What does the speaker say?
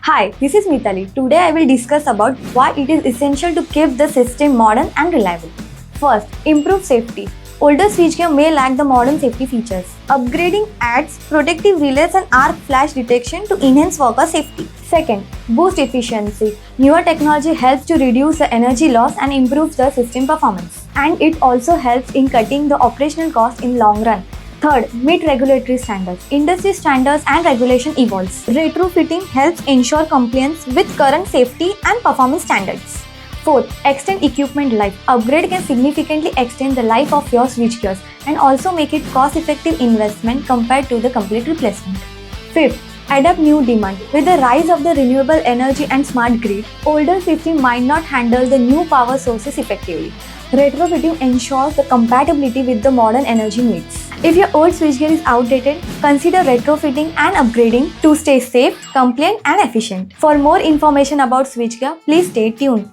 Hi, this is Mitali. Today I will discuss about why it is essential to keep the system modern and reliable. First, improve safety. Older switchgear may lack the modern safety features. Upgrading adds protective relays and arc flash detection to enhance worker safety. Second, boost efficiency. Newer technology helps to reduce the energy loss and improves the system performance. And it also helps in cutting the operational cost in long run. Third, meet regulatory standards. Industry standards and regulation evolves. Retrofitting helps ensure compliance with current safety and performance standards. Fourth, extend equipment life. Upgrade can significantly extend the life of your switchgears and also make it cost-effective investment compared to the complete replacement. Fifth, adapt new demand. With the rise of the renewable energy and smart grid, older systems might not handle the new power sources effectively. Retrofitting ensures the compatibility with the modern energy needs. If your old switchgear is outdated, consider retrofitting and upgrading to stay safe, compliant and efficient. For more information about switchgear, please stay tuned.